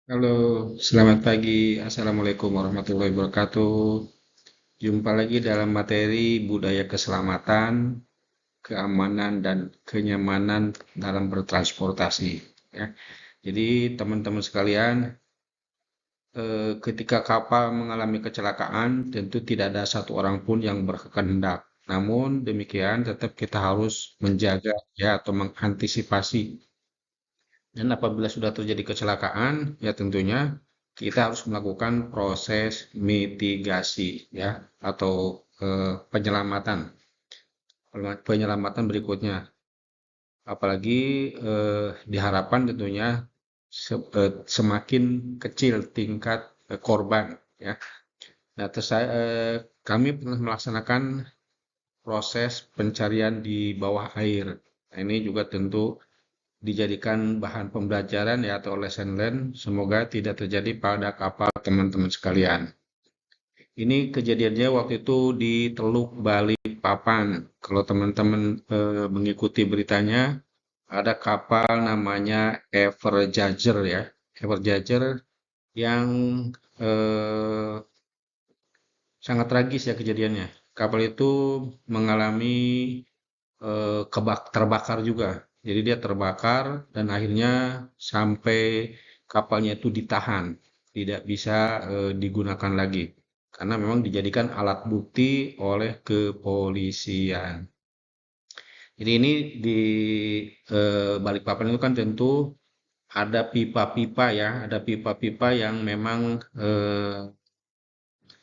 Halo, selamat pagi. Assalamualaikum warahmatullahi wabarakatuh. Jumpa lagi dalam materi budaya keselamatan, keamanan, dan kenyamanan dalam bertransportasi. Ya. Jadi, teman-teman sekalian, ketika kapal mengalami kecelakaan, tentu tidak ada satu orang pun yang berkehendak. Namun demikian, tetap kita harus menjaga ya atau mengantisipasi. Dan apabila sudah terjadi kecelakaan, ya tentunya kita harus melakukan proses mitigasi ya atau penyelamatan. Penyelamatan berikutnya. Apalagi diharapkan tentunya semakin kecil tingkat korban ya. Nah, kami pernah melaksanakan proses pencarian di bawah air. Nah, ini juga tentu dijadikan bahan pembelajaran ya atau lesson learn. Semoga tidak terjadi pada kapal teman-teman sekalian. Ini kejadiannya waktu itu di Teluk Balikpapan. Kalau teman-teman mengikuti beritanya, ada kapal namanya Everjager ya. Everjager yang eh, sangat tragis ya kejadiannya. Kapal itu mengalami terbakar juga. Jadi dia terbakar dan akhirnya sampai kapalnya itu ditahan, tidak bisa digunakan lagi karena memang dijadikan alat bukti oleh kepolisian. Jadi ini di Balikpapan itu kan tentu ada pipa-pipa ya, ada pipa-pipa yang memang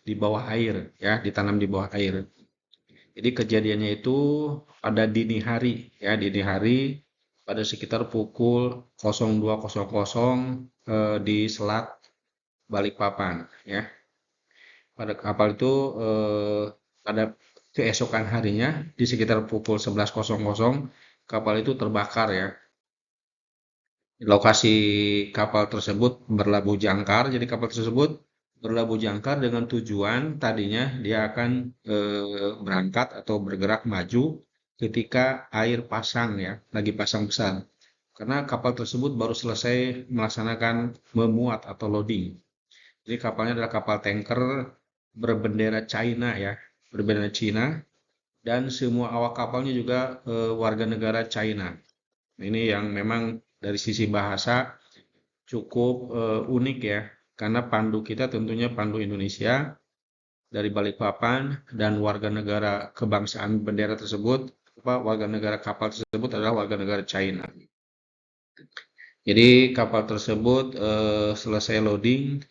di bawah air ya, ditanam di bawah air. Jadi kejadiannya itu pada dini hari ya, dini hari pada sekitar pukul 02.00 di Selat Balikpapan ya. Pada kapal itu pada keesokan harinya di sekitar pukul 11.00 kapal itu terbakar ya. Lokasi kapal tersebut berlabuh jangkar, jadi kapal tersebut berlabuh jangkar dengan tujuan tadinya dia akan berangkat atau bergerak maju ketika air pasang ya, lagi pasang besar. Karena kapal tersebut baru selesai melaksanakan memuat atau loading. Jadi kapalnya adalah kapal tanker berbendera China ya, berbendera China dan semua awak kapalnya juga warga negara China. Ini yang memang dari sisi bahasa cukup unik ya, karena pandu kita tentunya pandu Indonesia dari Balikpapan dan warga negara kebangsaan bendera tersebut, warga negara kapal tersebut adalah warga negara China. Jadi kapal tersebut selesai loading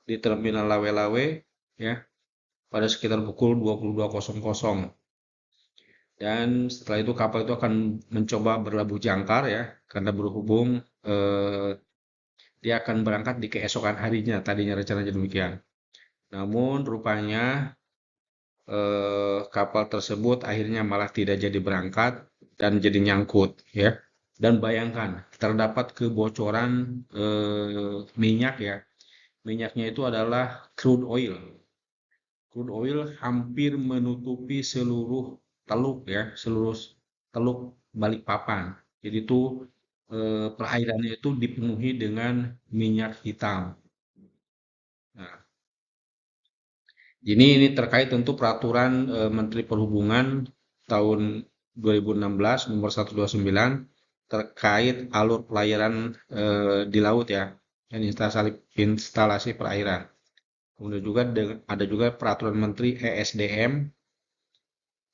di terminal Lawe-Lawe ya pada sekitar pukul 22.00 dan setelah itu kapal itu akan mencoba berlabuh jangkar ya karena berhubung eh, dia akan berangkat di keesokan harinya tadinya rencananya demikian. Namun rupanya kapal tersebut akhirnya malah tidak jadi berangkat dan jadi nyangkut ya. Dan bayangkan terdapat kebocoran minyak ya. Minyaknya itu adalah crude oil. Crude oil hampir menutupi seluruh teluk ya, seluruh teluk Balikpapan. Jadi itu perairannya itu dipenuhi dengan minyak hitam. Nah, ini terkait tentu peraturan Menteri Perhubungan tahun 2016 nomor 129 terkait alur pelayaran di laut ya dan instalasi perairan. Kemudian juga ada juga peraturan Menteri ESDM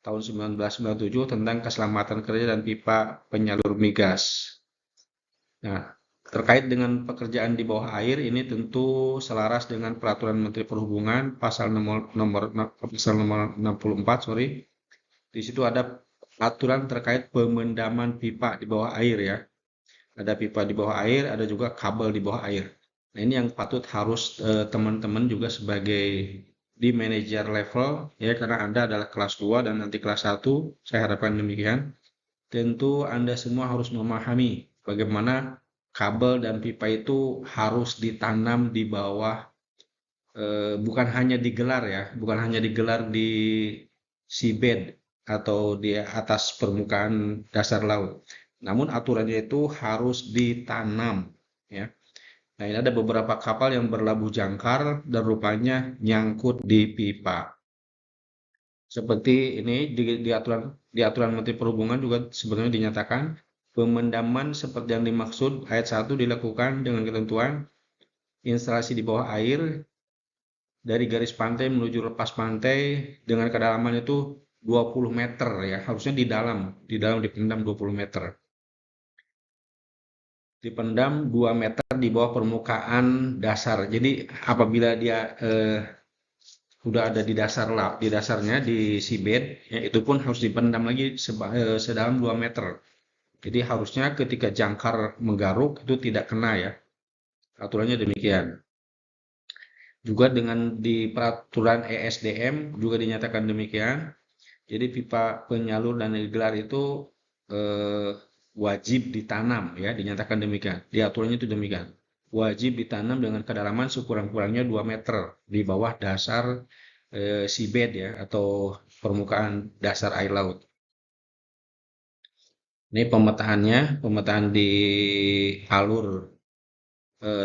tahun 1997 tentang keselamatan kerja dan pipa penyalur migas. Nah, terkait dengan pekerjaan di bawah air ini tentu selaras dengan peraturan Menteri Perhubungan pasal nomor 64, sorry. Di situ ada aturan terkait pemendaman pipa di bawah air ya. Ada pipa di bawah air, ada juga kabel di bawah air. Nah, ini yang patut harus teman-teman juga sebagai di manager level ya karena Anda adalah kelas 2 dan nanti kelas 1, saya harapkan demikian. Tentu Anda semua harus memahami bagaimana kabel dan pipa itu harus ditanam di bawah, bukan hanya digelar ya, bukan hanya digelar di seabed atau di atas permukaan dasar laut. Namun aturannya itu harus ditanam ya. Nah, ini ada beberapa kapal yang berlabuh jangkar dan rupanya nyangkut di pipa. Seperti ini di aturan Menteri Perhubungan juga sebenarnya dinyatakan pemendaman seperti yang dimaksud ayat 1 dilakukan dengan ketentuan instalasi di bawah air dari garis pantai menuju lepas pantai dengan kedalaman itu 20 meter ya, harusnya di dalam dipendam 20 meter. Dipendam 2 meter di bawah permukaan dasar. Jadi apabila dia udah ada di dasar laut, di dasarnya di seabed, ya, itu pun harus dipendam lagi sedalam 2 meter. Jadi harusnya ketika jangkar menggaruk itu tidak kena ya. Aturannya demikian. Juga dengan di peraturan ESDM juga dinyatakan demikian. Jadi pipa penyalur dan gelar itu eh, wajib ditanam ya, dinyatakan demikian. Di aturannya itu demikian. Wajib ditanam dengan kedalaman sekurang-kurangnya 2 meter di bawah dasar seabed ya, atau permukaan dasar air laut. Ini pemetaan di alur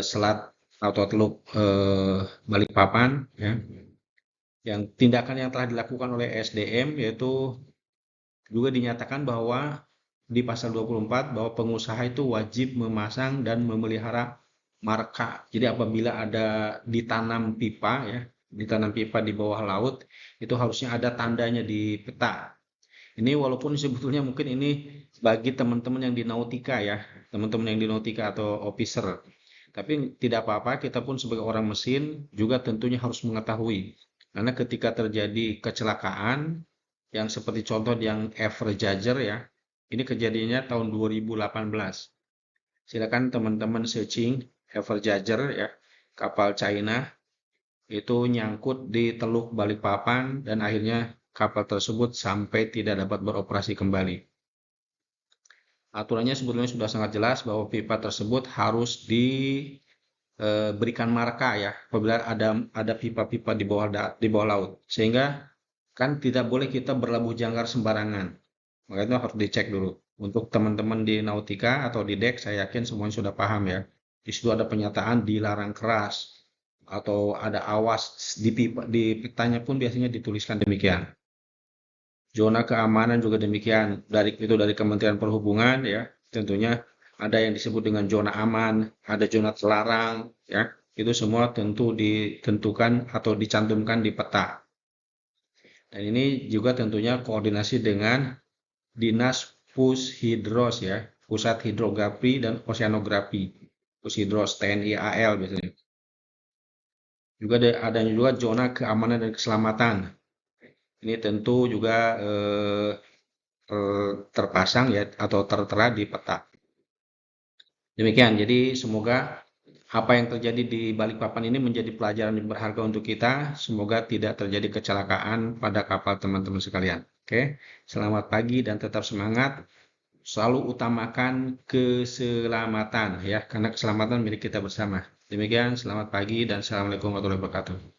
selat atau teluk Balikpapan ya. Yang tindakan yang telah dilakukan oleh SDM yaitu juga dinyatakan bahwa di pasal 24 bahwa pengusaha itu wajib memasang dan memelihara marka. Jadi apabila ada ditanam pipa di bawah laut, itu harusnya ada tandanya di peta. Ini walaupun sebetulnya mungkin ini bagi teman-teman yang di nautika ya, teman-teman yang di nautika atau officer. Tapi tidak apa-apa, kita pun sebagai orang mesin juga tentunya harus mengetahui. Karena ketika terjadi kecelakaan, yang seperti contoh yang Everjager ya, ini kejadiannya tahun 2018. Silakan teman-teman searching Everjager ya, kapal China itu nyangkut di Teluk Balikpapan dan akhirnya kapal tersebut sampai tidak dapat beroperasi kembali. Aturannya sebetulnya sudah sangat jelas bahwa pipa tersebut harus diberikan marka ya apabila ada pipa-pipa di bawah laut. Sehingga kan tidak boleh kita berlabuh jangkar sembarangan. Maka itu harus dicek dulu. Untuk teman-teman di nautika atau di dek, saya yakin semuanya sudah paham ya. Di situ ada penyataan dilarang keras atau ada awas di petanya pun biasanya dituliskan demikian. Zona keamanan juga demikian. Dari Kementerian Perhubungan ya, tentunya ada yang disebut dengan zona aman, ada zona terlarang ya. Itu semua tentu ditentukan atau dicantumkan di peta. Dan ini juga tentunya koordinasi dengan Dinas Pushidros ya, Pusat Hidrografi dan Oceanografi. Pushidros TNI AL biasanya. Juga adanya juga zona keamanan dan keselamatan. Ini tentu juga terpasang ya atau tertera di peta. Demikian, jadi semoga apa yang terjadi di Balikpapan ini menjadi pelajaran yang berharga untuk kita. Semoga tidak terjadi kecelakaan pada kapal teman-teman sekalian. Oke, selamat pagi dan tetap semangat. Selalu utamakan keselamatan ya, karena keselamatan milik kita bersama. Demikian, selamat pagi dan assalamualaikum warahmatullahi wabarakatuh.